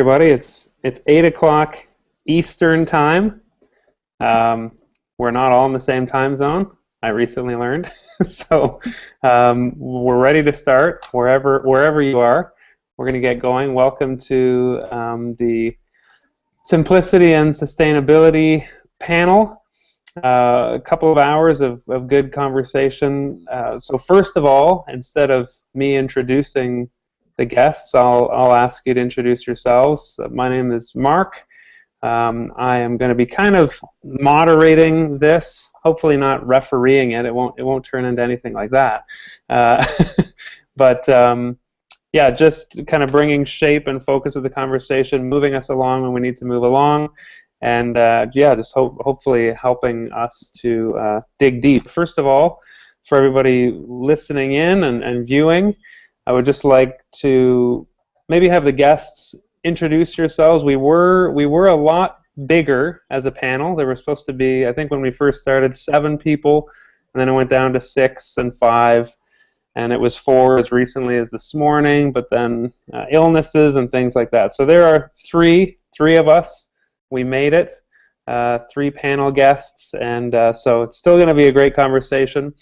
everybody. It's 8 o'clock Eastern time. We're not all in the same time zone, I recently learned. So we're ready to start wherever you are. We're going to get going. Welcome to the Simplicity and Sustainability panel. A couple of hours of good conversation. So first of all, instead of me introducing the guests, I'll ask you to introduce yourselves. My name is Mark. I am going to be kind of moderating this, hopefully not refereeing it. It won't turn into anything like that. But yeah, just kind of bringing shape and focus of the conversation, moving us along when we need to move along, and yeah, just hopefully helping us to dig deep. First of all, for everybody listening in and viewing, I would just like to maybe have the guests introduce yourselves. We were a lot bigger as a panel. There were supposed to be, I think when we first started, 7 people, and then it went down to 6 and 5, and it was 4 as recently as this morning, but then illnesses and things like that. So there are three of us. We made it, 3 panel guests, and so it's still going to be a great conversation.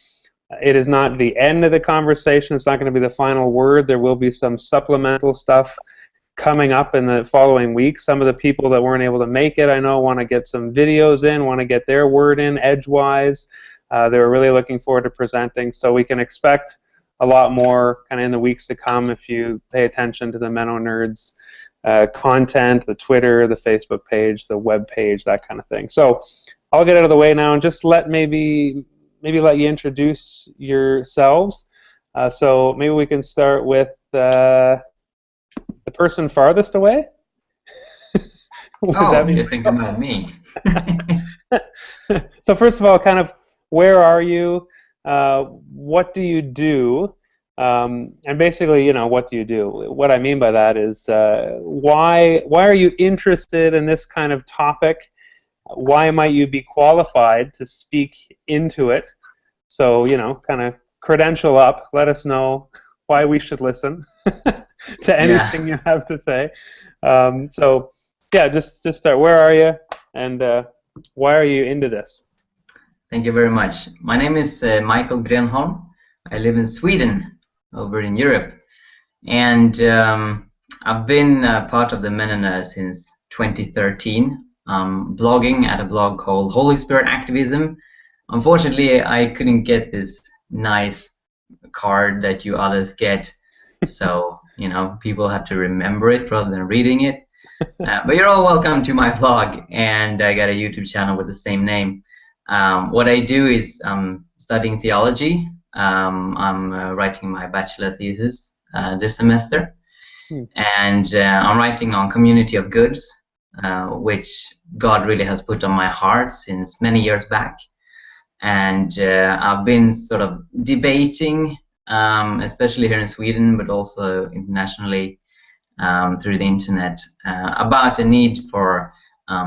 It is not the end of the conversation. It's not going to be the final word. There will be some supplemental stuff coming up in the following week. Some of the people that weren't able to make it, I know, want to get some videos in, want to get their word in edgewise. They were really looking forward to presenting, so we can expect a lot more kind of in the weeks to come if you pay attention to the MennoNerds content, the Twitter, the Facebook page, the web page, that kind of thing. So I'll get out of the way now and just maybe let you introduce yourselves. So maybe we can start with the person farthest away. Oh, you're thinking about me. So first of all, kind of, where are you? What do you do? And basically, you know, what do you do? What I mean by that is, why are you interested in this kind of topic? Why might you be qualified to speak into it? So, you know, kind of credential up. Let us know why we should listen to anything you have to say. So, yeah, just start. Where are you, and why are you into this? Thank you very much. My name is Michael Grenholm. I live in Sweden, over in Europe, and I've been part of the MennoNerds since 2013. Blogging at a blog called Holy Spirit Activism. Unfortunately, I couldn't get this nice card that you others get, so you know, people have to remember it rather than reading it. But you're all welcome to my blog, and I got a YouTube channel with the same name. What I do is studying theology. I'm writing my bachelor thesis this semester, and I'm writing on community of goods, which God really has put on my heart since many years back. And I've been sort of debating, especially here in Sweden, but also internationally through the internet, about the need for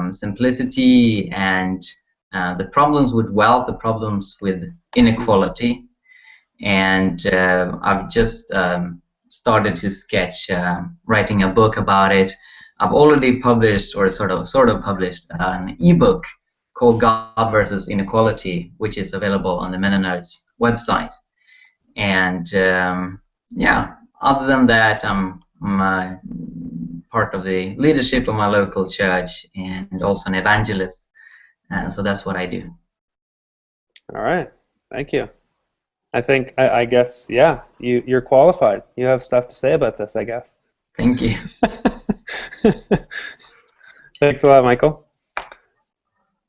simplicity and the problems with wealth, the problems with inequality. And I've just started to sketch, writing a book about it. I've already published, or sort of published, an ebook called God versus Inequality, which is available on the MennoNerds website. And yeah, other than that, I'm part of the leadership of my local church and also an evangelist. So that's what I do. All right, thank you. I guess, yeah, you're qualified. You have stuff to say about this, I guess. Thank you. Thanks a lot, Michael.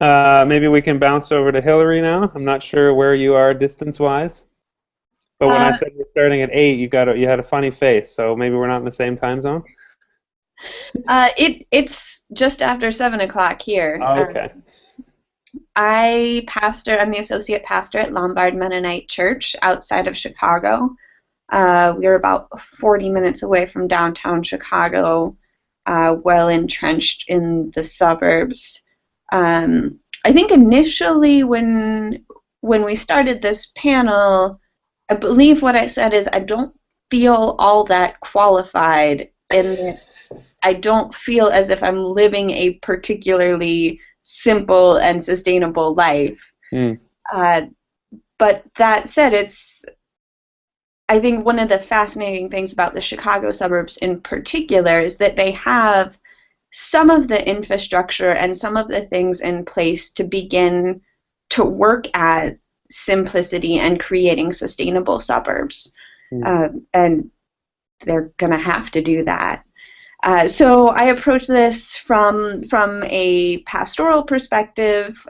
Maybe we can bounce over to Hillary now. I'm not sure where you are distance-wise, but when I said we're starting at 8, you had a funny face, so maybe we're not in the same time zone. It's just after 7 o'clock here. Oh, okay. I'm the associate pastor at Lombard Mennonite Church outside of Chicago. We're about 40 minutes away from downtown Chicago, well entrenched in the suburbs. I think initially when we started this panel, I believe what I said is I don't feel all that qualified in I don't feel as if I'm living a particularly simple and sustainable life. But that said, I think one of the fascinating things about the Chicago suburbs in particular is that they have some of the infrastructure and some of the things in place to begin to work at simplicity and creating sustainable suburbs. And they're going to have to do that. So I approach this from a pastoral perspective,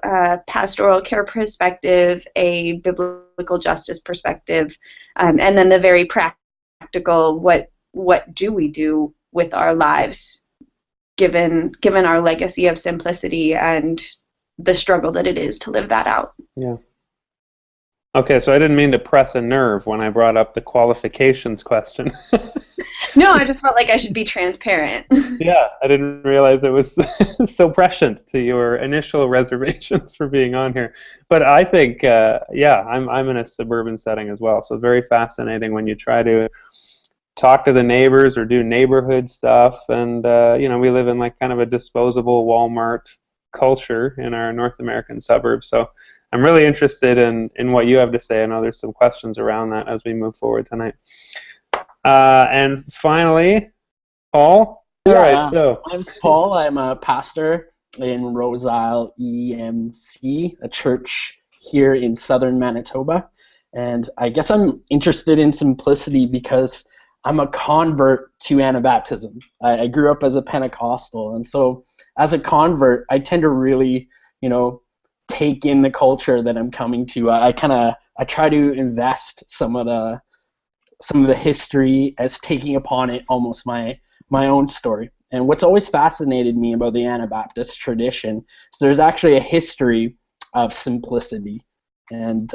pastoral care perspective, a biblical justice perspective, and then the very practical, what do we do with our lives, given our legacy of simplicity and the struggle that it is to live that out. Yeah. Okay, so I didn't mean to press a nerve when I brought up the qualifications question. No, I just felt like I should be transparent. Yeah, I didn't realize it was so prescient to your initial reservations for being on here. But I think, I'm in a suburban setting as well, so very fascinating when you try to talk to the neighbors or do neighborhood stuff. And, we live in like kind of a disposable Walmart culture in our North American suburbs. So I'm really interested in what you have to say. I know there's some questions around that as we move forward tonight. And finally, Paul. Yeah, all right, so my name's Paul. I'm a pastor in Rose Isle EMC, a church here in southern Manitoba. And I guess I'm interested in simplicity because I'm a convert to Anabaptism. I grew up as a Pentecostal, and so as a convert, I tend to really, take in the culture that I'm coming to. I try to invest some of the history as taking upon it almost my own story. And what's always fascinated me about the Anabaptist tradition is there's actually a history of simplicity. And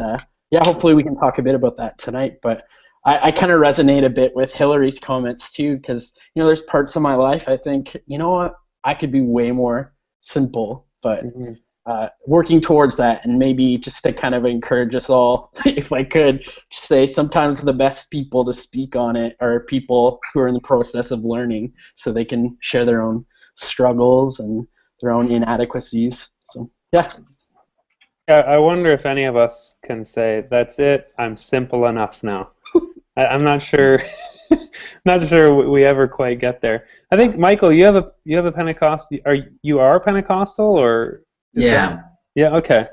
hopefully we can talk a bit about that tonight. But I kind of resonate a bit with Hillary's comments too, because there's parts of my life I think, I could be way more simple, but working towards that, and maybe just to kind of encourage us all, if I could say, sometimes the best people to speak on it are people who are in the process of learning, so they can share their own struggles and their own inadequacies. So yeah. I wonder if any of us can say, that's it, I'm simple enough now. I'm not sure. Not sure we ever quite get there. I think, Michael, you have a Pentecostal. You are Pentecostal, or? Yeah. Yeah. Okay.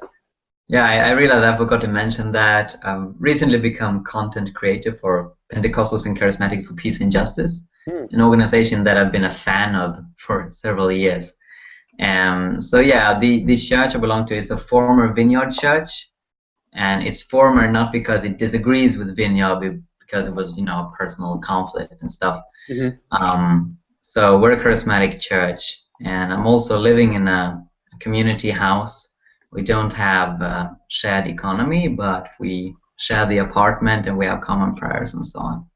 Yeah, I realized I forgot to mention that I've recently become content creator for Pentecostals and Charismatic for Peace and Justice, an organization that I've been a fan of for several years. The church I belong to is a former Vineyard church, and it's former not because it disagrees with Vineyard, because it was, a personal conflict and stuff. So we're a charismatic church, and I'm also living in a community house. We don't have a shared economy, but we share the apartment, and we have common prayers and so on.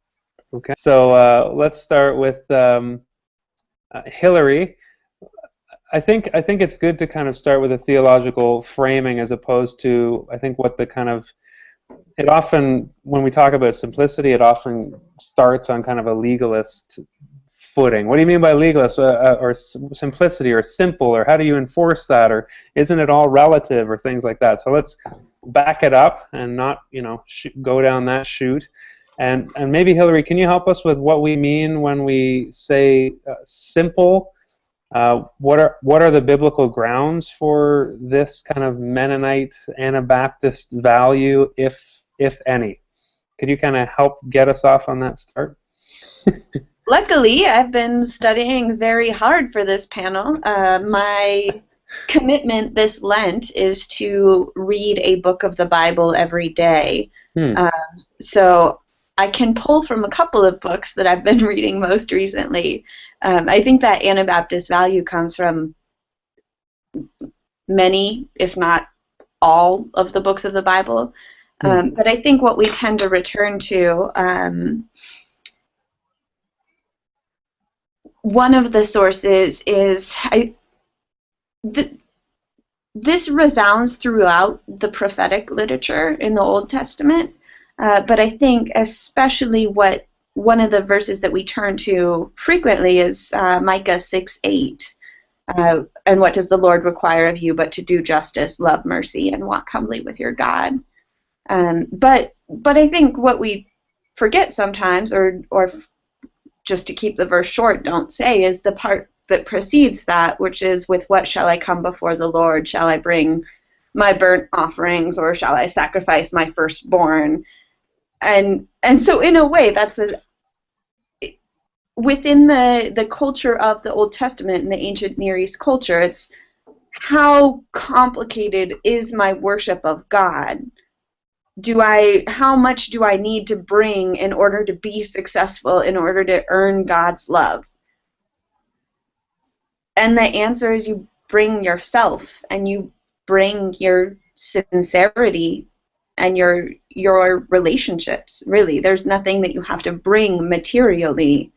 Okay. So let's start with Hillary. I think it's good to kind of start with a theological framing as opposed to, I think, what the kind of, it often, when we talk about simplicity, it often starts on kind of a legalist footing. What do you mean by legalist, or simplicity, or simple, or how do you enforce that, or isn't it all relative, or things like that? So let's back it up and not, go down that chute. And maybe, Hillary, can you help us with what we mean when we say simple? What are the biblical grounds for this kind of Mennonite Anabaptist value, if any? Could you kind of help get us off on that start? Luckily, I've been studying very hard for this panel. My commitment this Lent is to read a book of the Bible every day. So I can pull from a couple of books that I've been reading most recently. I think that Anabaptist value comes from many, if not all, of the books of the Bible. But I think what we tend to return to, one of the sources is, this resounds throughout the prophetic literature in the Old Testament, but I think especially what one of the verses that we turn to frequently is Micah 6:8. And what does the Lord require of you but to do justice, love mercy, and walk humbly with your God? But I think what we forget sometimes, or just to keep the verse short, don't say, is the part that precedes that, which is, with what shall I come before the Lord? Shall I bring my burnt offerings, or shall I sacrifice my firstborn? And so in a way, that's within the culture of the Old Testament and the ancient Near East culture, it's how complicated is my worship of God? How much do I need to bring in order to be successful, in order to earn God's love? And the answer is, you bring yourself, and you bring your sincerity and your relationships. Really, there's nothing that you have to bring materially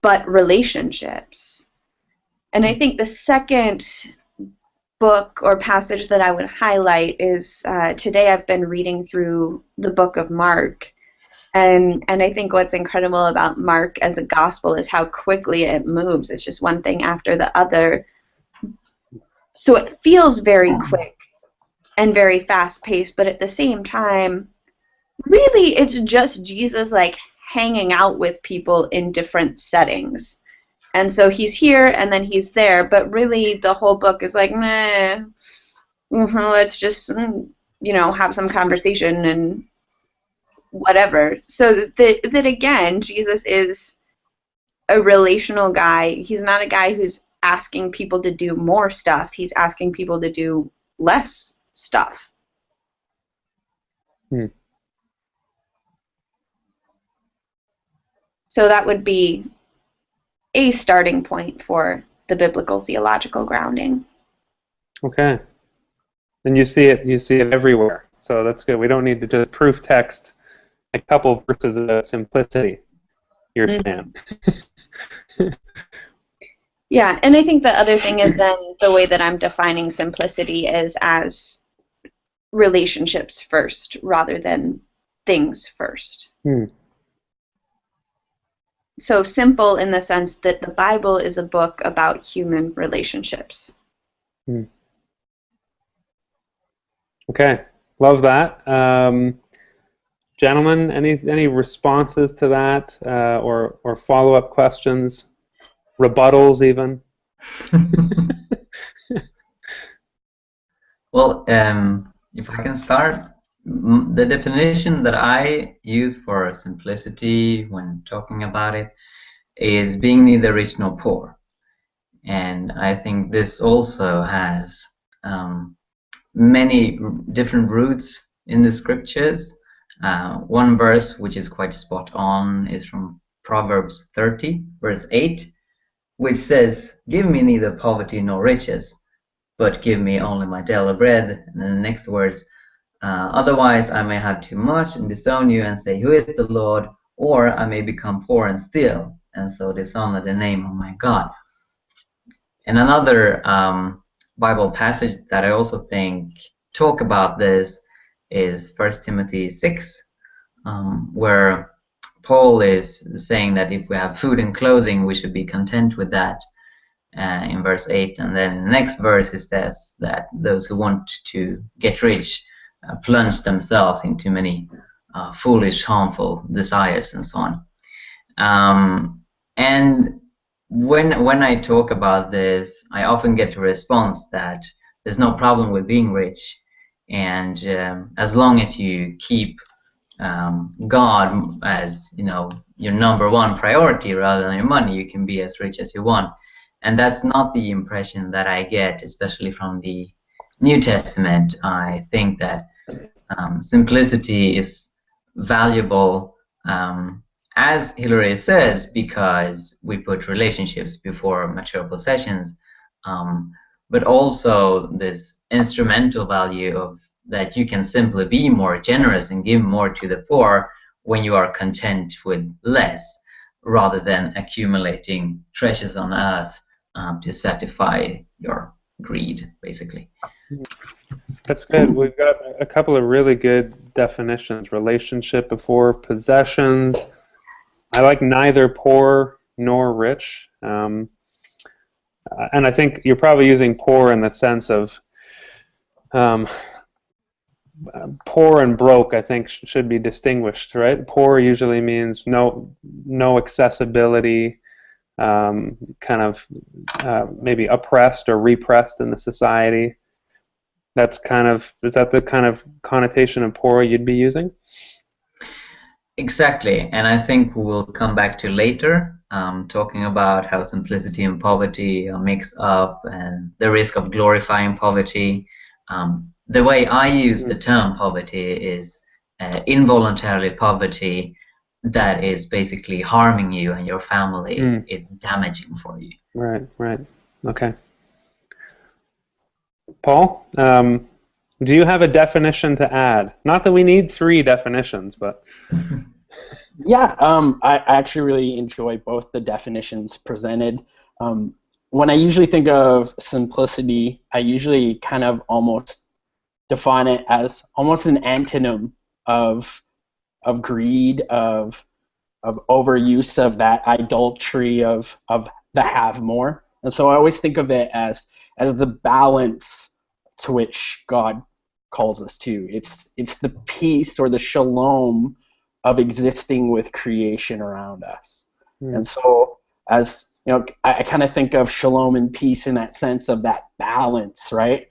but relationships. And I think the second book or passage that I would highlight is, today I've been reading through the book of Mark, and I think what's incredible about Mark as a gospel is how quickly it moves. It's just one thing after the other. So it feels very quick and very fast-paced, but at the same time, really it's just Jesus like hanging out with people in different settings. And so he's here and then he's there, but really the whole book is like, meh, let's just, have some conversation and whatever. So that again, Jesus is a relational guy. He's not a guy who's asking people to do more stuff. He's asking people to do less stuff. So that would be a starting point for the biblical theological grounding. Okay. And you see it everywhere. So that's good. We don't need to just proof text a couple verses of simplicity, you're saying. Yeah, and I think the other thing is then the way that I'm defining simplicity is as relationships first rather than things first. So simple in the sense that the Bible is a book about human relationships. Okay, love that. Gentlemen, any responses to that, or follow-up questions, rebuttals even? Well, if I can start, the definition that I use for simplicity when talking about it is being neither rich nor poor. And I think this also has many different roots in the scriptures. One verse which is quite spot on is from Proverbs 30, verse 8, which says, "Give me neither poverty nor riches, but give me only my daily bread." And then the next words, "Otherwise I may have too much and disown you and say, who is the Lord? Or I may become poor and steal, and so dishonor the name of my God." And another Bible passage that I also think talk about this is 1 Timothy 6, where Paul is saying that if we have food and clothing, we should be content with that, in verse 8. And then in the next verse it says that those who want to get rich plunge themselves into many foolish, harmful desires and so on. And when I talk about this, I often get a response that there's no problem with being rich, and as long as you keep God as your number one priority rather than your money, you can be as rich as you want. And that's not the impression that I get, especially from the New Testament. I think that simplicity is valuable, as Hillary says, because we put relationships before material possessions, but also this instrumental value of that you can simply be more generous and give more to the poor when you are content with less, rather than accumulating treasures on earth to satisfy your greed, basically. That's good. We've got a couple of really good definitions. Relationship before possessions. I like neither poor nor rich. And I think you're probably using poor in the sense of poor and broke, I think, should be distinguished, right? Poor usually means no accessibility, kind of maybe oppressed or repressed in the society. Is that the kind of connotation of poor you'd be using? Exactly, and I think we'll come back to later, talking about how simplicity and poverty are mixed up and the risk of glorifying poverty. The way I use the term poverty is involuntarily poverty that is basically harming you and your family, is damaging for you. Right. Okay. Paul, do you have a definition to add? Not that we need 3 definitions, but... Yeah, I actually really enjoy both the definitions presented. When I usually think of simplicity, I usually kind of almost define it as almost an antonym of greed, of overuse, of that idolatry of the have more. And so I always think of it as the balance to which God calls us to. It's the peace or the shalom of existing with creation around us. And so, as you know, I kind of think of shalom and peace in that sense of that balance, right?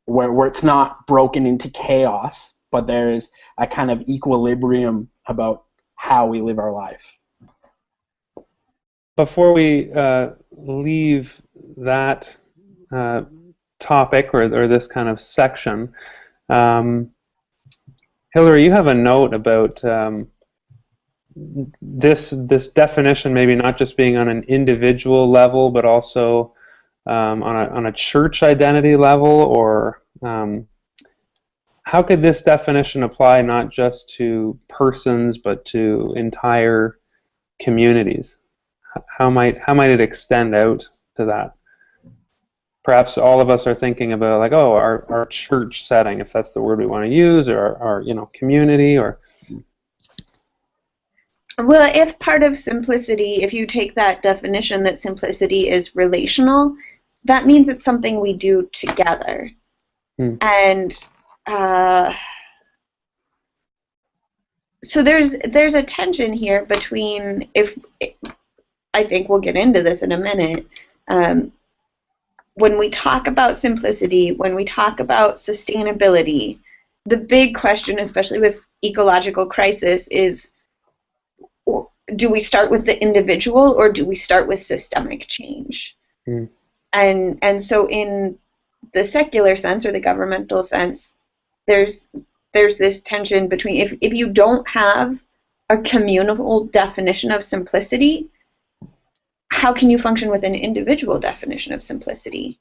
Where it's not broken into chaos, but there's a kind of equilibrium about how we live our life. Before we leave that topic or this kind of section, Hillary, you have a note about this definition maybe not just being on an individual level, but also on a church identity level, or how could this definition apply not just to persons but to entire communities? How might it extend out to that? Perhaps all of us are thinking about, like, oh, our church setting, if that's the word we want to use, or our community, or... Well, if part of simplicity, if you take that definition that simplicity is relational, that means it's something we do together. And so there's a tension here between, I think we'll get into this in a minute, when we talk about simplicity, when we talk about sustainability, the big question, especially with ecological crisis, is, do we start with the individual or do we start with systemic change? And so in the secular sense or the governmental sense, there's this tension between, if you don't have a communal definition of simplicity, how can you function with an individual definition of simplicity?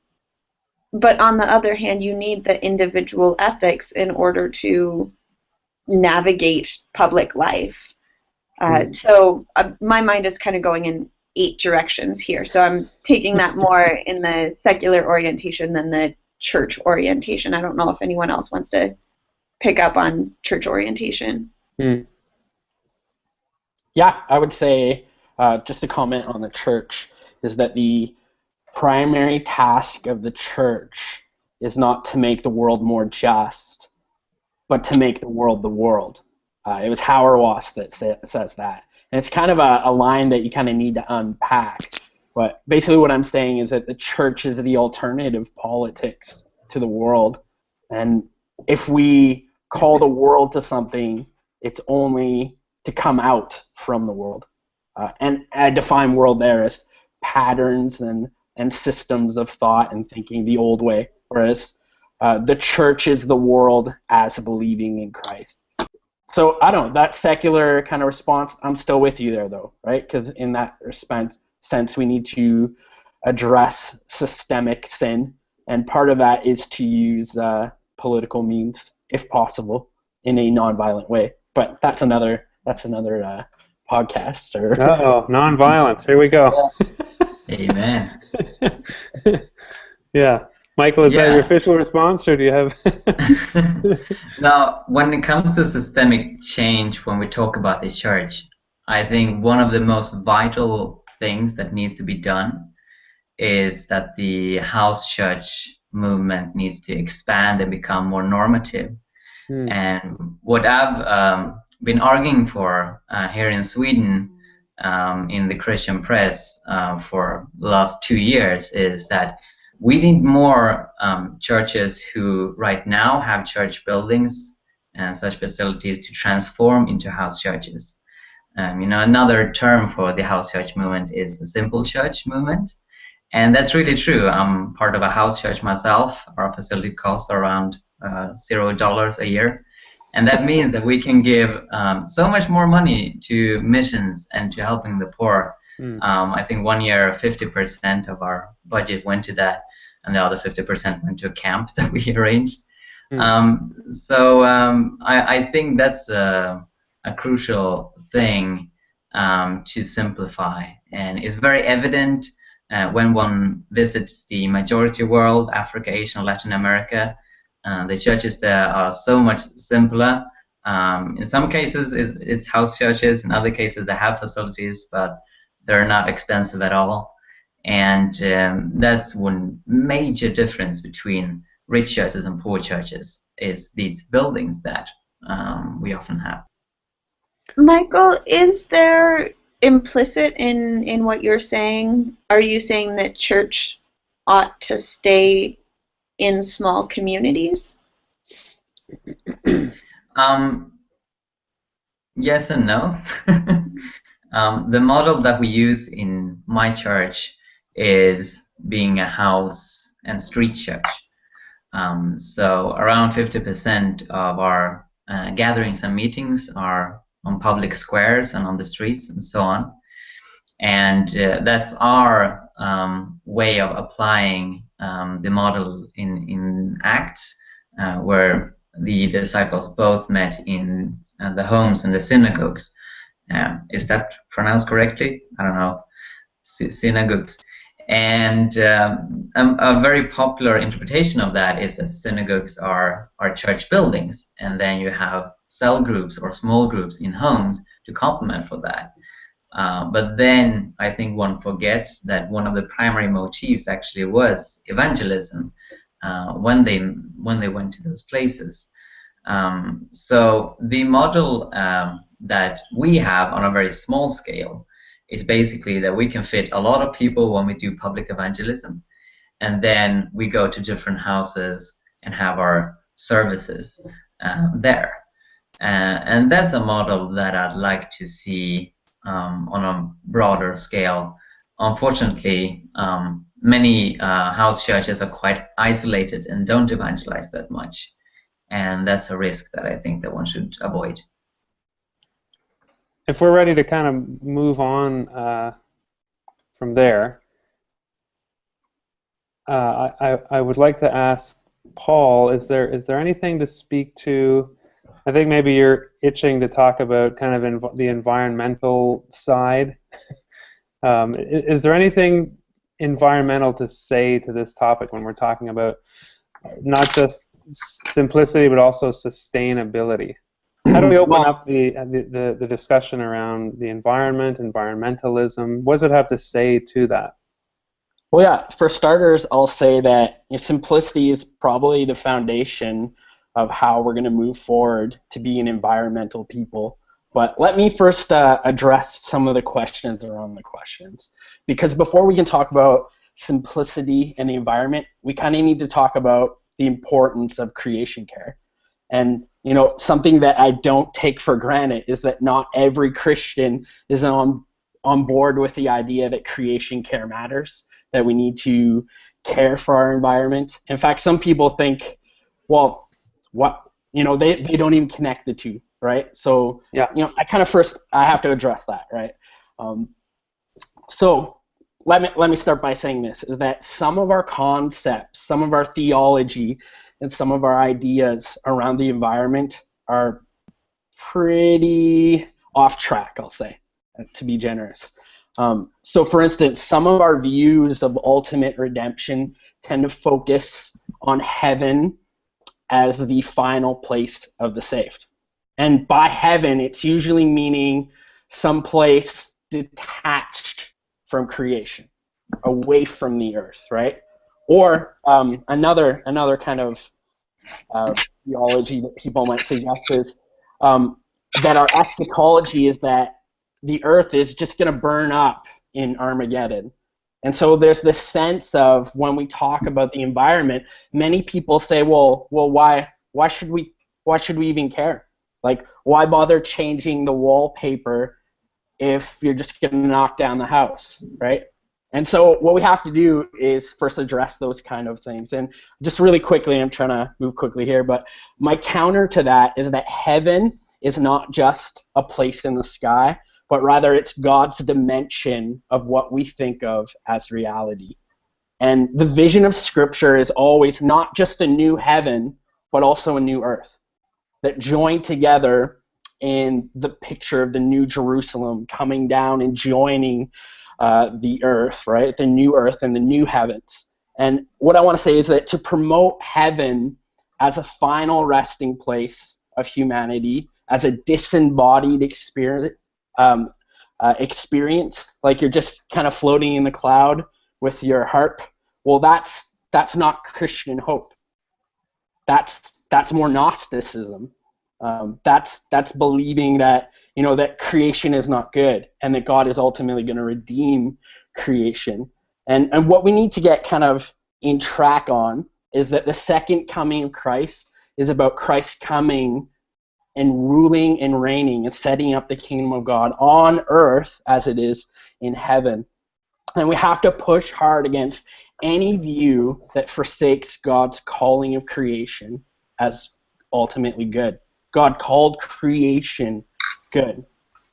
But on the other hand, you need the individual ethics in order to navigate public life. So my mind is kind of going in 8 directions here. So I'm taking that more in the secular orientation than the church orientation. I don't know if anyone else wants to pick up on church orientation. Yeah, I would say, just to comment on the church, is that the primary task of the church is not to make the world more just, but to make the world the world. It was Hauerwas that says that. And it's kind of a line that you kind of need to unpack. But basically what I'm saying is that the church is the alternative politics to the world. And if we call the world to something, it's only to come out from the world. And I define world there as patterns and systems of thought and thinking the old way, whereas the church is the world as believing in Christ. So I don't know, that secular kind of response, I'm still with you there though, right? Because in that sense, we need to address systemic sin, and part of that is to use political means, if possible, in a nonviolent way. But that's another podcast. Oh, nonviolence. Here we go. Amen. Yeah. Michael, is that your Yeah. official response, or do you have? Now, when it comes to systemic change, when we talk about the church, I think one of the most vital things that needs to be done is that the house church movement needs to expand and become more normative. And what I've been arguing for here in Sweden in the Christian press for the last 2 years is that we need more churches who right now have church buildings and such facilities to transform into house churches. Another term for the house church movement is the simple church movement. And that's really true. I'm part of a house church myself. Our facility costs around $0 a year. And that means that we can give so much more money to missions and to helping the poor. I think 1 year, 50% of our budget went to that, and the other 50% went to a camp that we arranged. I think that's a crucial thing to simplify. And it's very evident when one visits the majority world, Africa, Asia, and Latin America. The churches there are so much simpler. In some cases, it's house churches. In other cases, they have facilities, but they're not expensive at all. And that's one major difference between rich churches and poor churches, is these buildings that we often have. Michael, is there implicit in what you're saying? Are you saying that church ought to stay in small communities? Yes and no. The model that we use in my church is being a house and street church. So around 50% of our gatherings and meetings are on public squares and on the streets and so on. And that's our way of applying the model in Acts, where the disciples both met in the homes and the synagogues. Is that pronounced correctly? I don't know. Synagogues. And a very popular interpretation of that is that synagogues are church buildings, and then you have cell groups or small groups in homes to complement for that. But then I think one forgets that one of the primary motifs actually was evangelism when they went to those places. So the model that we have on a very small scale is basically that we can fit a lot of people when we do public evangelism, and then we go to different houses and have our services there. And that's a model that I'd like to see on a broader scale. Unfortunately, many house churches are quite isolated and don't evangelize that much, and that's a risk that I think that one should avoid. If we're ready to kind of move on from there, I would like to ask Paul, is there anything to speak to? I think maybe you're itching to talk about kind of the environmental side. Is there anything environmental to say to this topic when we're talking about not just simplicity but also sustainability? How do we open up the discussion around the environment, environmentalism? What does it have to say to that? Well, yeah, for starters, I'll say that simplicity is probably the foundation of how we're going to move forward to be an environmental people. But let me first address some of the questions around the questions. Because before we can talk about simplicity and the environment, we kind of need to talk about the importance of creation care. And something that I don't take for granted is that not every Christian is on board with the idea that creation care matters, that we need to care for our environment. In fact, some people think, well, they don't even connect the two, right? So, yeah. I have to address that, right? So let me start by saying this, is that some of our concepts, some of our theology, and some of our ideas around the environment are pretty off track, I'll say, to be generous. So for instance, some of our views of ultimate redemption tend to focus on heaven as the final place of the saved. And by heaven, it's usually meaning some place detached from creation, away from the earth, right? Or another kind of theology that people might suggest is that our eschatology is that the earth is just going to burn up in Armageddon. And so there's this sense of, when we talk about the environment, many people say, well, why should we even care? Like, why bother changing the wallpaper if you're just going to knock down the house, right? And so what we have to do is first address those kind of things. And just really quickly, I'm trying to move quickly here, but my counter to that is that heaven is not just a place in the sky, but rather it's God's dimension of what we think of as reality. And the vision of Scripture is always not just a new heaven, but also a new earth that join together in the picture of the new Jerusalem coming down and joining the earth, right? The new earth and the new heavens. And what I want to say is that to promote heaven as a final resting place of humanity, as a disembodied experience, like you're just kind of floating in the cloud with your harp, well, that's not Christian hope. That's more Gnosticism. That's believing that, that creation is not good and that God is ultimately going to redeem creation. And what we need to get kind of in track on is that the second coming of Christ is about Christ coming and ruling and reigning and setting up the kingdom of God on earth as it is in heaven. And we have to push hard against any view that forsakes God's calling of creation as ultimately good. God called creation good.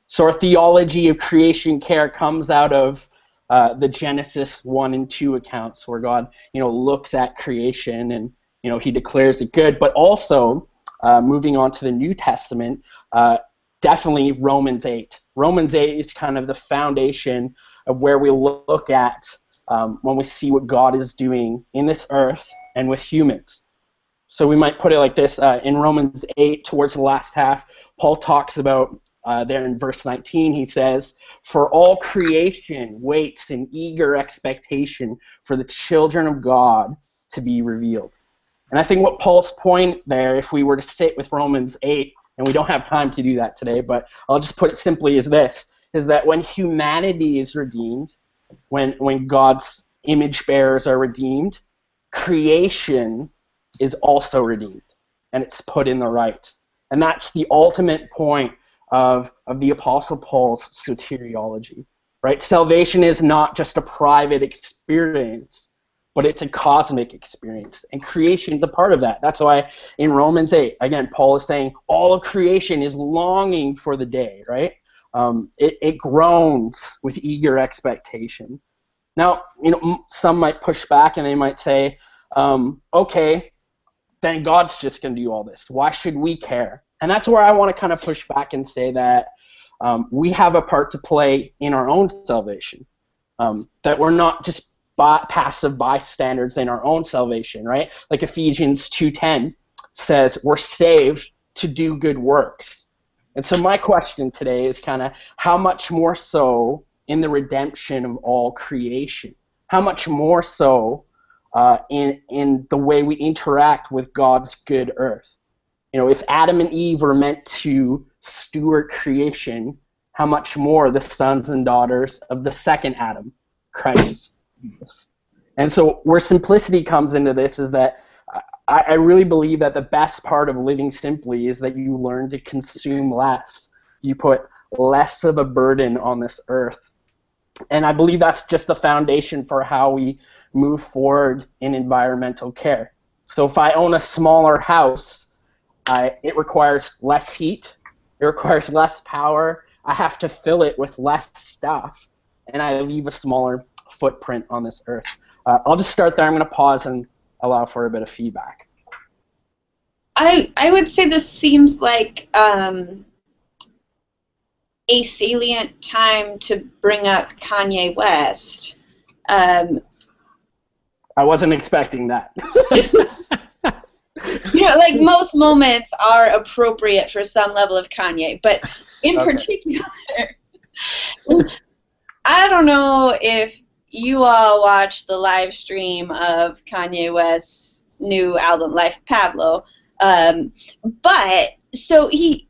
So our theology of creation care comes out of the Genesis 1 and 2 accounts where God, looks at creation and, he declares it good. But also, moving on to the New Testament, definitely Romans 8. Romans 8 is kind of the foundation of where we look at when we see what God is doing in this earth and with humans. So we might put it like this. In Romans 8, towards the last half, Paul talks about, there in verse 19, he says, "For all creation waits in eager expectation for the children of God to be revealed." And I think what Paul's point there, if we were to sit with Romans 8, and we don't have time to do that today, but I'll just put it simply as this, is that when humanity is redeemed, when God's image bearers are redeemed, creation is also redeemed, and it's put in the right. And that's the ultimate point of the Apostle Paul's soteriology, right? Salvation is not just a private experience, but it's a cosmic experience, and creation is a part of that. That's why in Romans 8, again, Paul is saying all of creation is longing for the day, right? It groans with eager expectation. Now, some might push back and they might say, okay, then God's just going to do all this. Why should we care? And that's where I want to kind of push back and say that we have a part to play in our own salvation, that we're not just passive bystanders in our own salvation, right? Like Ephesians 2:10 says we're saved to do good works. And so my question today is kind of how much more so in the redemption of all creation? How much more so in the way we interact with God's good earth? If Adam and Eve were meant to steward creation, how much more the sons and daughters of the second Adam, Christ? And so where simplicity comes into this is that I really believe that the best part of living simply is that you learn to consume less. You put less of a burden on this earth. And I believe that's just the foundation for how we move forward in environmental care. So if I own a smaller house, it requires less heat, it requires less power, I have to fill it with less stuff, and I leave a smaller footprint on this earth. I'll just start there. I'm going to pause and allow for a bit of feedback. I would say this seems like a salient time to bring up Kanye West. I wasn't expecting that. Like most moments are appropriate for some level of Kanye, but in particular, I don't know if you all watched the live stream of Kanye West's new album, Life of Pablo, but so the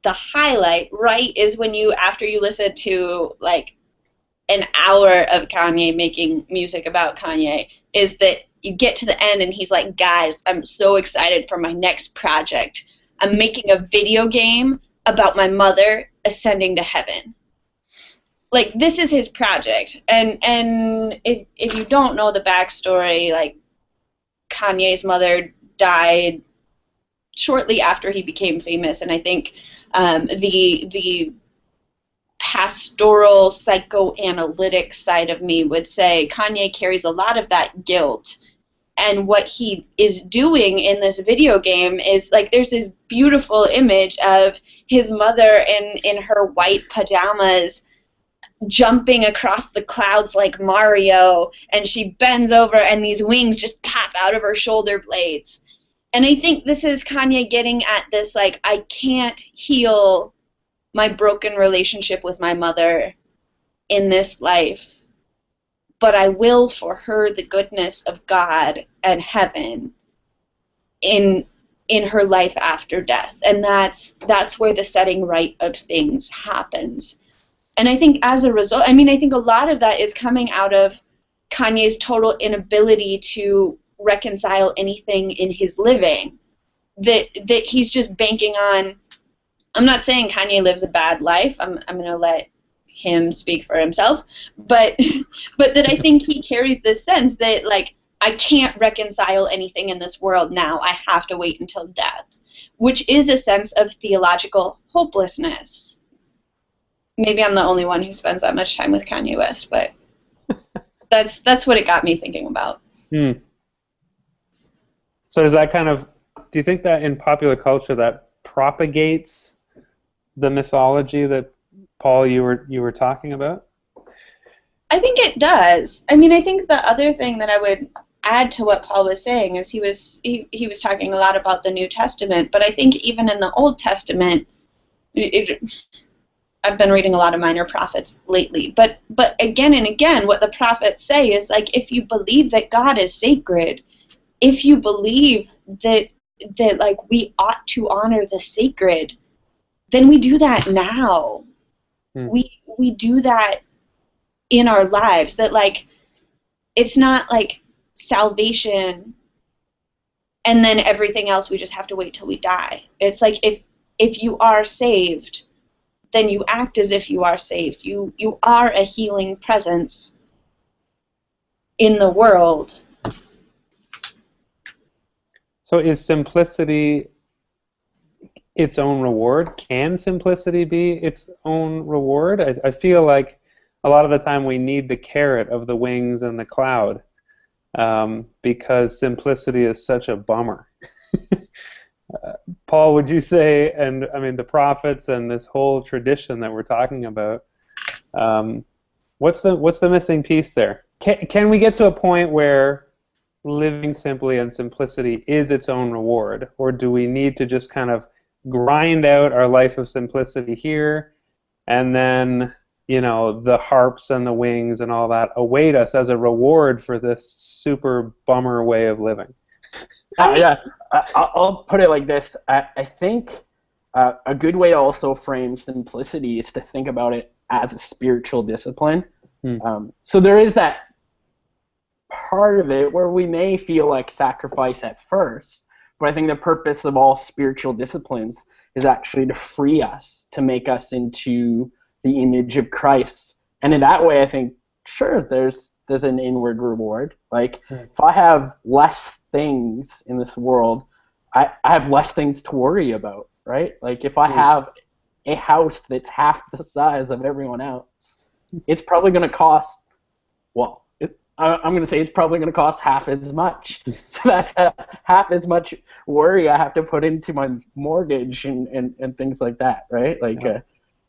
highlight, right, is when after you listen to like an hour of Kanye making music about Kanye, is that you get to the end and he's like, guys, I'm so excited for my next project. I'm making a video game about my mother ascending to heaven. Like, this is his project. And if you don't know the backstory, like, Kanye's mother died shortly after he became famous, and I think the pastoral psychoanalytic side of me would say Kanye carries a lot of that guilt. And what he is doing in this video game is, like, there's this beautiful image of his mother in her white pajamas jumping across the clouds like Mario, and she bends over and these wings just pop out of her shoulder blades. And I think this is Kanye getting at this, like, I can't heal my broken relationship with my mother in this life, but I will for her the goodness of God and heaven in her life after death. And that's where the setting right of things happens. And I think as a result, I think a lot of that is coming out of Kanye's total inability to reconcile anything in his living. That he's just banking on, I'm not saying Kanye lives a bad life, I'm going to let him speak for himself, but that I think he carries this sense that, like, I can't reconcile anything in this world now, I have to wait until death, which is a sense of theological hopelessness. Maybe I'm the only one who spends that much time with Kanye West, but that's what it got me thinking about. So does that do you think that in popular culture that propagates the mythology that, Paul, you were talking about? I think it does. I think the other thing that I would add to what Paul was saying is he was talking a lot about the New Testament, but I think even in the Old Testament, I've been reading a lot of minor prophets lately, but again and again, what the prophets say is, like, if you believe that God is sacred, if you believe that like we ought to honor the sacred, then we do that now. We do that in our lives. That, like, it's not like salvation and then everything else we just have to wait till we die. It's like if you are saved, then you act as if you are saved. You are a healing presence in the world. So is simplicity its own reward? Can simplicity be its own reward? I feel like a lot of the time we need the carrot of the wings and the cloud, because simplicity is such a bummer. Paul, would you say, and the prophets and this whole tradition that we're talking about, what's the missing piece there? Can we get to a point where living simply and simplicity is its own reward, or do we need to just kind of grind out our life of simplicity here, and then, the harps and the wings and all that await us as a reward for this super bummer way of living? I'll put it like this. I think a good way to also frame simplicity is to think about it as a spiritual discipline. So there is that part of it where we may feel like sacrifice at first, but I think the purpose of all spiritual disciplines is actually to free us, to make us into the image of Christ. And in that way, I think, sure, there's an inward reward. Like, if I have less things in this world, I have less things to worry about, right? Like, if I have a house that's half the size of everyone else, it's probably going to cost, I'm going to say it's probably going to cost half as much. So that's half as much worry I have to put into my mortgage and things like that, right? Like,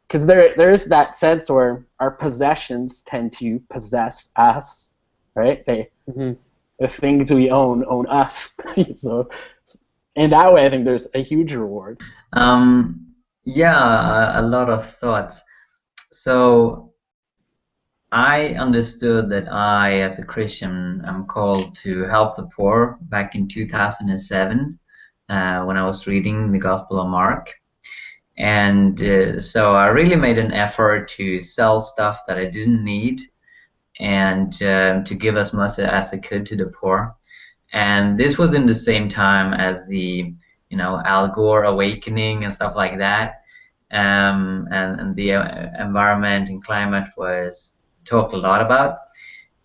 because there's that sense where our possessions tend to possess us, right? The things we own us. So in that way, I think there's a huge reward. Yeah, a lot of thoughts. So I understood that I, as a Christian, am called to help the poor back in 2007 when I was reading the Gospel of Mark. And so I really made an effort to sell stuff that I didn't need and to give as much as I could to the poor. And this was in the same time as the, Al Gore awakening and stuff like that. And the environment and climate was talked a lot about.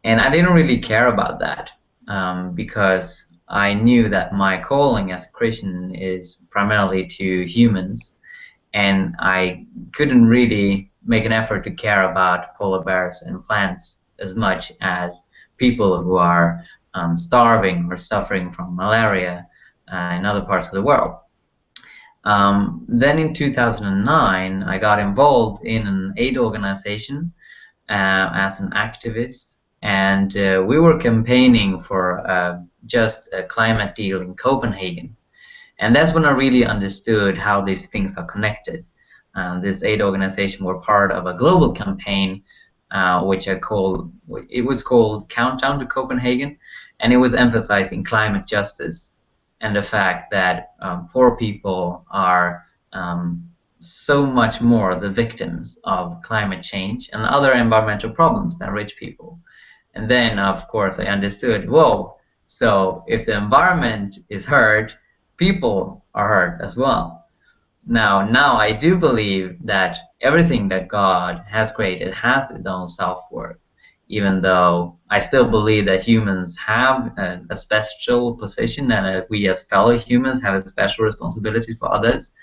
And I didn't really care about that because I knew that my calling as a Christian is primarily to humans. And I couldn't really make an effort to care about polar bears and plants as much as people who are starving or suffering from malaria in other parts of the world. Then in 2009, I got involved in an aid organization as an activist, and we were campaigning for just a climate deal in Copenhagen. And that's when I really understood how these things are connected. This aid organization were part of a global campaign, which it was called Countdown to Copenhagen, and it was emphasizing climate justice and the fact that poor people are so much more the victims of climate change and other environmental problems than rich people. And then, of course, I understood, whoa, so if the environment is hurt, people are hurt as well. Now I do believe that everything that God has created has its own self-worth, even though I still believe that humans have a special position and that we as fellow humans have a special responsibility for others.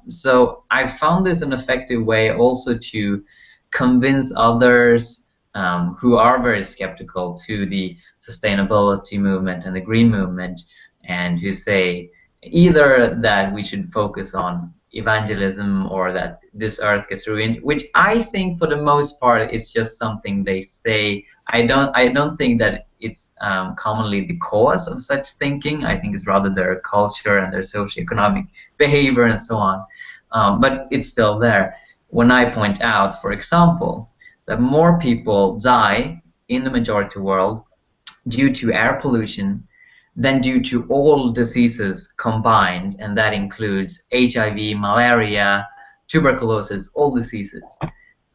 So I found this an effective way also to convince others who are very skeptical to the sustainability movement and the green movement, and who say either that we should focus on evangelism or that this earth gets ruined, which I think for the most part is just something they say. I don't think that it's commonly the cause of such thinking. I think it's rather their culture and their socioeconomic behavior and so on. But it's still there. When I point out, for example, that more people die in the majority world due to air pollution than due to all diseases combined, and that includes HIV, malaria, tuberculosis, all diseases.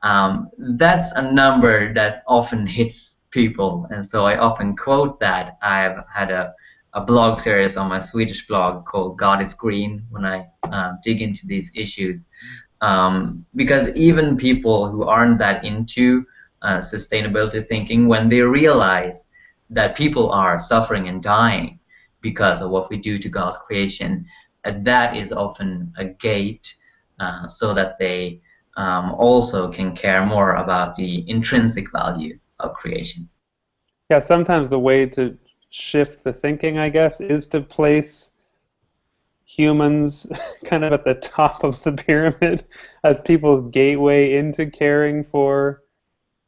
That's a number that often hits people, and so I often quote that. I've had a blog series on my Swedish blog called God is Green when I dig into these issues, because even people who aren't that into sustainability thinking, when they realize that people are suffering and dying because of what we do to God's creation, that is often a gate so that they also can care more about the intrinsic value of creation. Yeah, sometimes the way to shift the thinking, I guess, is to place humans kind of at the top of the pyramid as people's gateway into caring for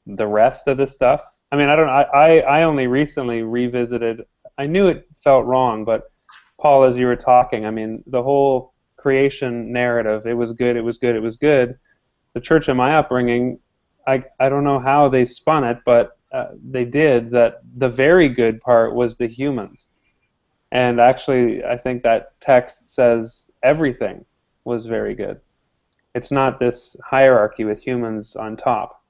the rest of the stuff. I mean, I only recently revisited, I knew it felt wrong, but Paul, as you were talking, I mean, the whole creation narrative, it was good, it was good, it was good. The church in my upbringing, I don't know how they spun it, but they did, that the very good part was the humans. And actually, I think that text says everything was very good. It's not this hierarchy with humans on top.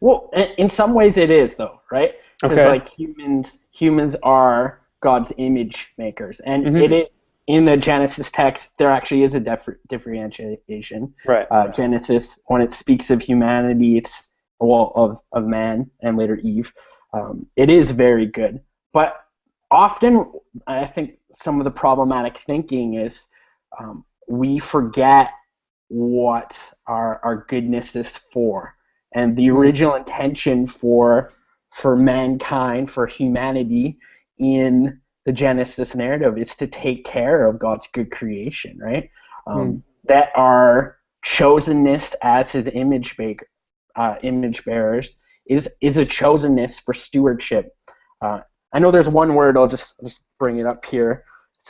Well, in some ways it is, though, right? Because like humans are God's image makers, and it in the Genesis text there actually is a differentiation. Right. Genesis, when it speaks of humanity, it's of man and later Eve. It is very good, but often I think some of the problematic thinking is we forget what our goodness is for. And the original intention for mankind, for humanity in the Genesis narrative is to take care of God's good creation, right? That our chosenness as his image bearers is a chosenness for stewardship. I know there's one word, I'll just bring it up here.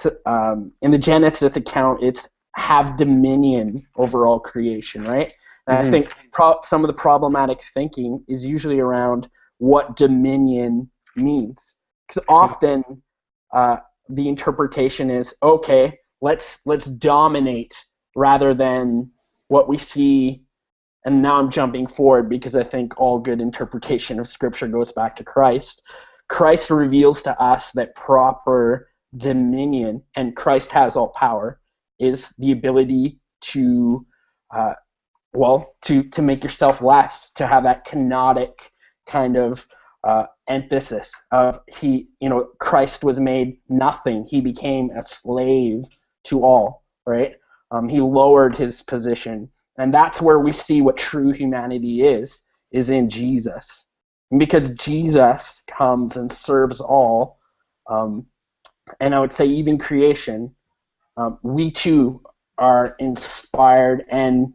In the Genesis account, it's have dominion over all creation, right? And I think some of the problematic thinking is usually around what dominion means. Because often the interpretation is, okay, let's dominate rather than what we see. And now I'm jumping forward because I think all good interpretation of Scripture goes back to Christ. Christ reveals to us that proper dominion, and Christ has all power, is the ability to make yourself less, to have that kenotic kind of emphasis of Christ was made nothing. He became a slave to all, right? He lowered his position. And that's where we see what true humanity is in Jesus. And because Jesus comes and serves all, and I would say even creation, we too are inspired and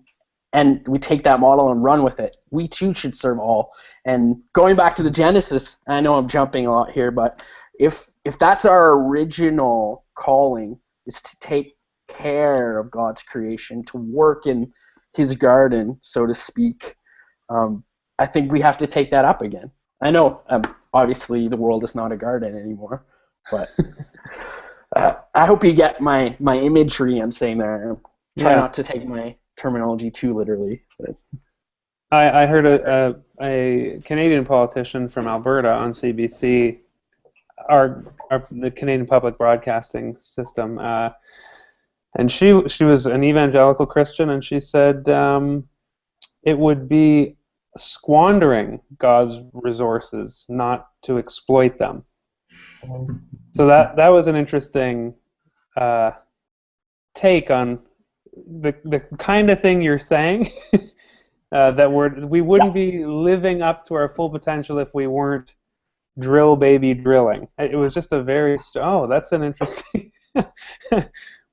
we take that model and run with it. We too should serve all. And going back to the Genesis, I know I'm jumping a lot here, but if that's our original calling, is to take care of God's creation, to work in his garden, so to speak, I think we have to take that up again. I know, obviously, the world is not a garden anymore, but I hope you get my imagery I'm saying there. Try not to take my terminology too literally. But. I heard a Canadian politician from Alberta on CBC, the Canadian Public Broadcasting System, and she was an evangelical Christian, and she said it would be squandering God's resources not to exploit them. So that was an interesting take on the kind of thing you're saying, that we wouldn't be living up to our full potential if we weren't drill baby drilling. It was just a very that's an interesting.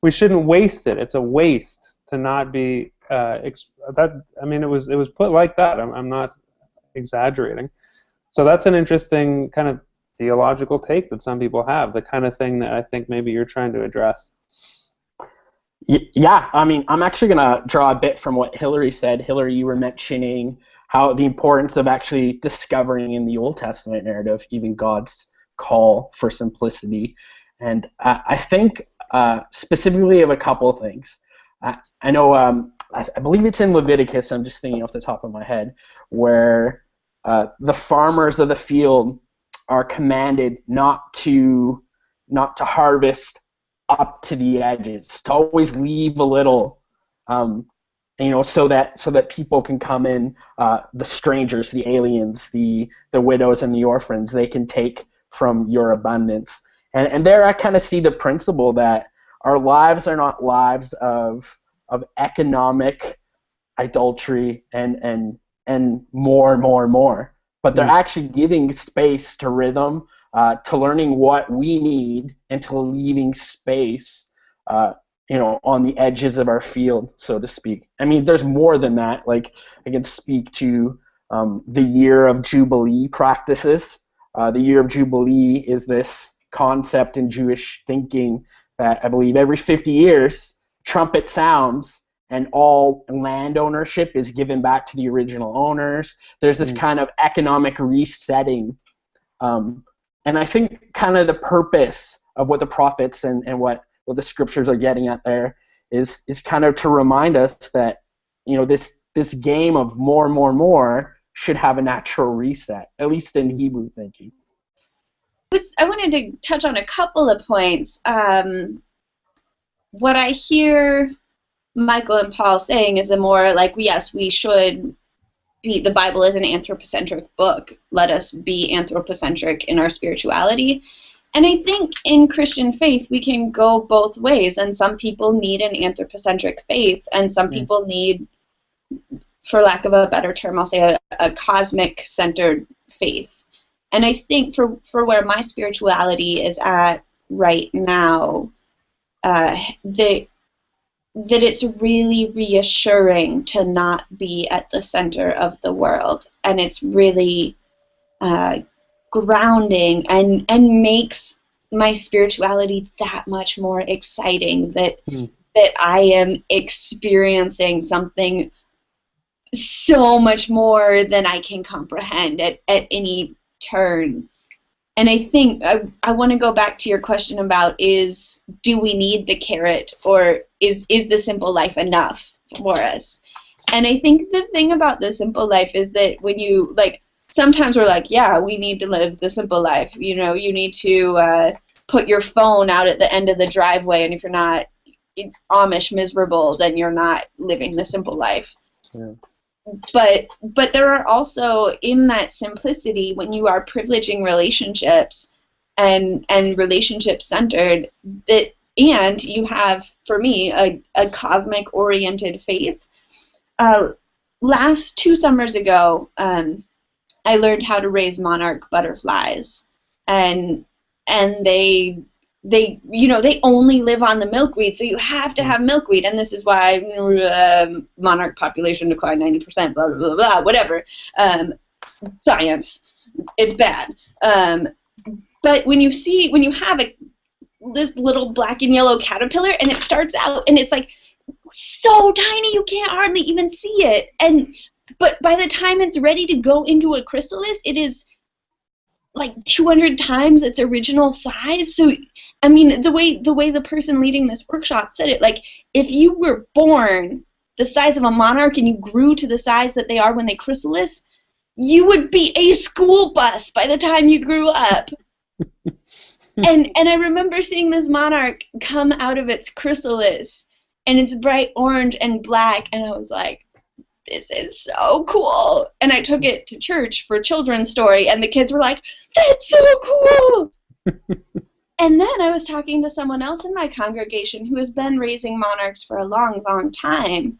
We shouldn't waste it. It's a waste to not be it was put like that. I'm not exaggerating. So that's an interesting kind of theological take that some people have, the kind of thing that I think maybe you're trying to address. Yeah, I'm actually going to draw a bit from what Hillary said. Hillary, you were mentioning how the importance of actually discovering in the Old Testament narrative even God's call for simplicity. And I think specifically of a couple of things. I know, I believe it's in Leviticus, I'm just thinking off the top of my head, where the farmers of the field are commanded not to harvest up to the edges, to always leave a little, so that people can come in, the strangers, the aliens, the widows and the orphans, they can take from your abundance. And there I kind of see the principle that our lives are not lives of economic adultery and more, but they're actually giving space to rhythm, to learning what we need, and to leaving space, on the edges of our field, so to speak. I mean, there's more than that. Like, I can speak to the year of Jubilee practices. The year of Jubilee is this concept in Jewish thinking that I believe every 50 years, trumpet sounds, and all land ownership is given back to the original owners. There's this kind of economic resetting. And I think kind of the purpose of what the prophets and what the scriptures are getting at there is kind of to remind us that, this game of more should have a natural reset, at least in Hebrew thinking. I wanted to touch on a couple of points. What I hear Michael and Paul saying is a more like, yes, we should be, the Bible is an anthropocentric book. Let us be anthropocentric in our spirituality. And I think in Christian faith, we can go both ways. And some people need an anthropocentric faith, and some people need, for lack of a better term, I'll say a cosmic-centered faith. And I think for where my spirituality is at right now, that it's really reassuring to not be at the center of the world, and it's really grounding and makes my spirituality that much more exciting, that I am experiencing something so much more than I can comprehend at any turn. And I think I want to go back to your question about do we need the carrot, or is the simple life enough for us? And I think the thing about the simple life is that when you, like, sometimes we're like, yeah, we need to live the simple life. You know, you need to put your phone out at the end of the driveway, and if you're not Amish miserable, then you're not living the simple life. Yeah. But there are also, in that simplicity, when you are privileging relationships and relationship centered, that, and you have, for me, a cosmic oriented faith. Last 2 summers ago, I learned how to raise monarch butterflies, and they only live on the milkweed, so you have to have milkweed, and this is why monarch population decline 90%, blah, blah, blah, blah, whatever. Science. It's bad. But when you have this little black and yellow caterpillar, and it starts out, and it's like so tiny you can't hardly even see it, but by the time it's ready to go into a chrysalis, it is like 200 times its original size. So, I mean, the way the person leading this workshop said it, like, if you were born the size of a monarch and you grew to the size that they are when they chrysalis, you would be a school bus by the time you grew up. and I remember seeing this monarch come out of its chrysalis, and it's bright orange and black, and I was like, this is so cool. And I took it to church for children's story, and the kids were like, that's so cool. And then I was talking to someone else in my congregation who has been raising monarchs for a long, long time.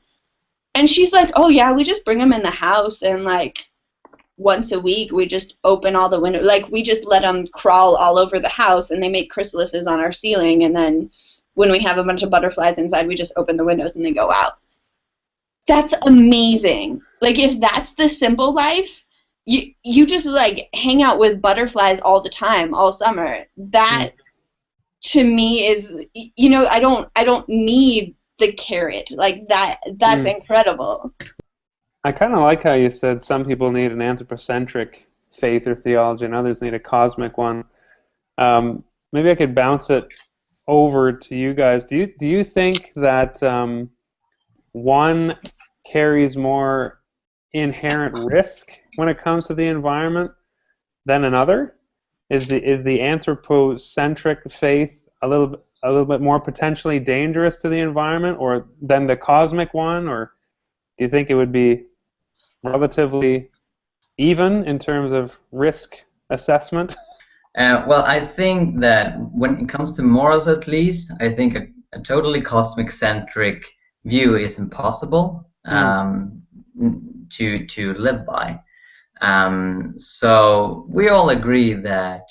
And she's like, oh yeah, we just bring them in the house, and like once a week we just open all the windows. Like, we just let them crawl all over the house, and they make chrysalises on our ceiling, and then when we have a bunch of butterflies inside, we just open the windows and they go out. That's amazing. Like, if that's the simple life, you just like hang out with butterflies all the time, all summer. That to me is, I don't need the carrot. Like, that's incredible. I kind of like how you said some people need an anthropocentric faith or theology, and others need a cosmic one. Maybe I could bounce it over to you guys. Do you think that one carries more inherent risk when it comes to the environment than another? Is the anthropocentric faith a little bit more potentially dangerous to the environment or than the cosmic one, or do you think it would be relatively even in terms of risk assessment? Well, I think that when it comes to morals, at least, I think a totally cosmic-centric view is impossible to live by. So we all agree that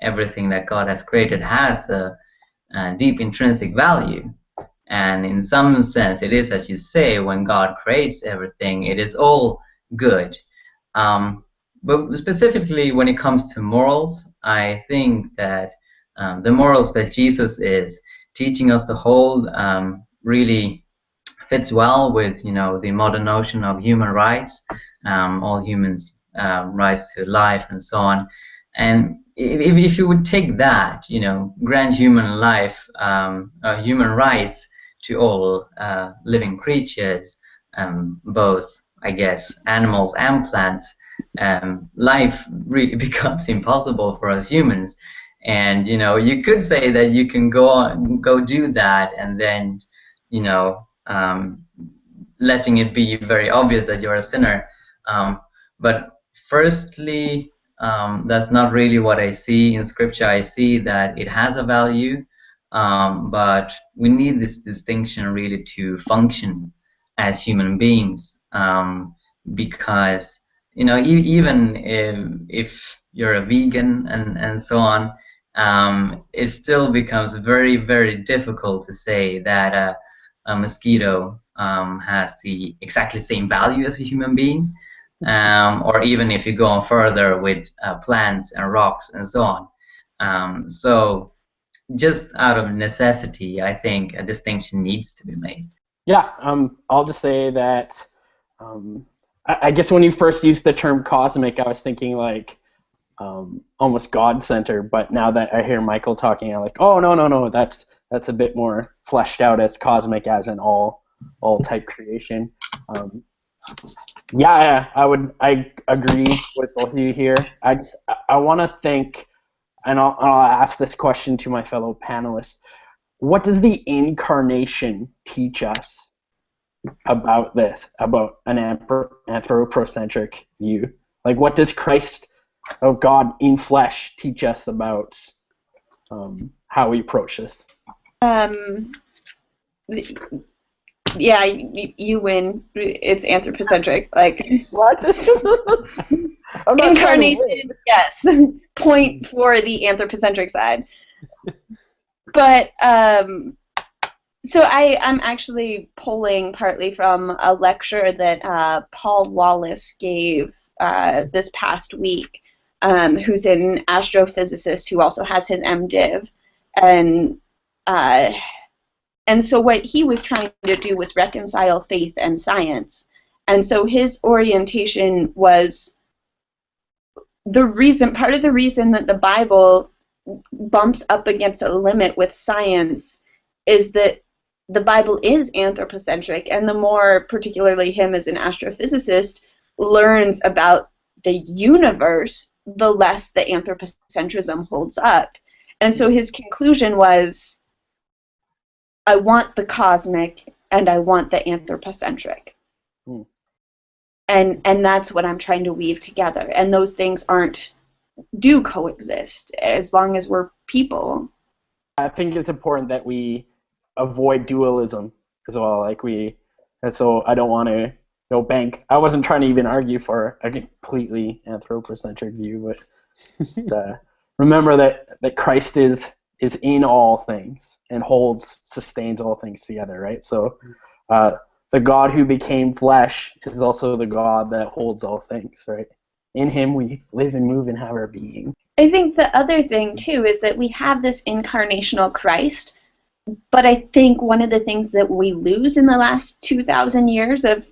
everything that God has created has a deep intrinsic value. And in some sense, it is, as you say, when God creates everything, it is all good. But specifically when it comes to morals, I think that the morals that Jesus is teaching us to hold really fits well with, the modern notion of human rights, all humans' rights to life and so on. And if you would take that, grant human life, human rights to all living creatures, both, I guess, animals and plants, life really becomes impossible for us humans. And you could say that you can go do that, and then letting it be very obvious that you're a sinner. But firstly, that's not really what I see in Scripture. I see that it has a value, but we need this distinction really to function as human beings, because even if you're a vegan and so on, it still becomes very, very difficult to say that a mosquito has the exactly same value as a human being, or even if you go on further with plants and rocks and so on. So just out of necessity, I think a distinction needs to be made. Yeah, I'll just say that I guess when you first used the term cosmic, I was thinking like almost God-centered, but now that I hear Michael talking, I'm like, oh, no, that's a bit more fleshed out as cosmic as an all type creation. Yeah, I agree with both of you here. I want to think, and I'll ask this question to my fellow panelists. What does the Incarnation teach us about this, about an anthropocentric view? Like, what does Christ, of God in flesh, teach us about how we approach this? Yeah, you win. It's anthropocentric. Like What? Incarnation, yes. Point for the anthropocentric side. But so I'm actually pulling partly from a lecture that Paul Wallace gave this past week, who's an astrophysicist who also has his MDiv, and so what he was trying to do was reconcile faith and science. And so his orientation was part of the reason that the Bible bumps up against a limit with science is that the Bible is anthropocentric, and the more, particularly him as an astrophysicist, learns about the universe, the less the anthropocentrism holds up. And so his conclusion was, I want the cosmic and I want the anthropocentric. And that's what I'm trying to weave together. And those things do coexist as long as we're people. I think it's important that we avoid dualism as well. And so I don't want to bank. I wasn't trying to even argue for a completely anthropocentric view, but just remember that Christ is in all things and sustains all things together, right? So the God who became flesh is also the God that holds all things, right? In him we live and move and have our being. I think the other thing, too, is that we have this incarnational Christ, but I think one of the things that we lose in the last 2,000 years of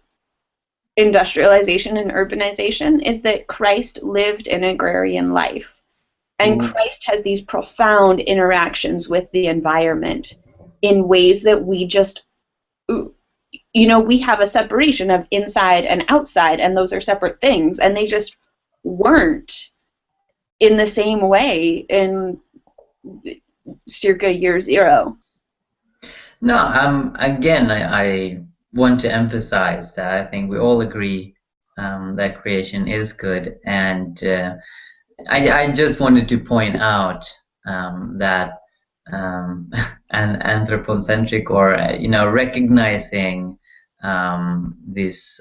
industrialization and urbanization is that Christ lived an agrarian life. And Christ has these profound interactions with the environment in ways that we just, we have a separation of inside and outside, and those are separate things, and they just weren't in the same way in circa year zero. No, again, I want to emphasize that I think we all agree that creation is good, and I just wanted to point out that an anthropocentric, or recognizing this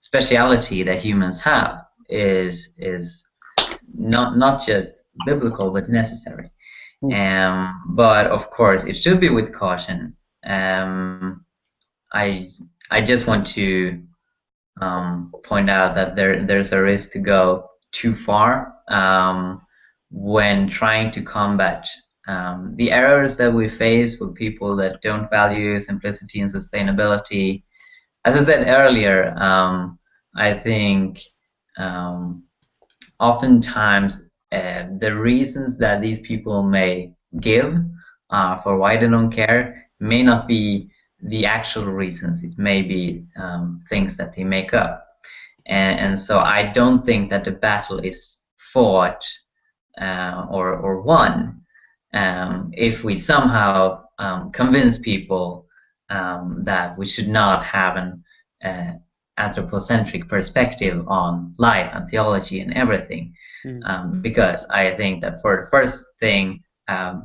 speciality that humans have is not just biblical but necessary. But of course, it should be with caution. I just want to point out that there's a risk to go too far when trying to combat the errors that we face with people that don't value simplicity and sustainability. As I said earlier, I think oftentimes the reasons that these people may give for why they don't care may not be the actual reasons. It may be things that they make up. And so I don't think that the battle is fought or won if we somehow convince people that we should not have an anthropocentric perspective on life and theology and everything. Because I think that for the first thing,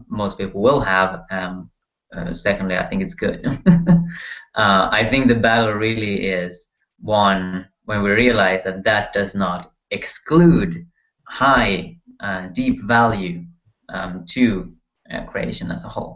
most people will have. Secondly, I think it's good. I think the battle really is won when we realize that that does not exclude high, deep value to creation as a whole.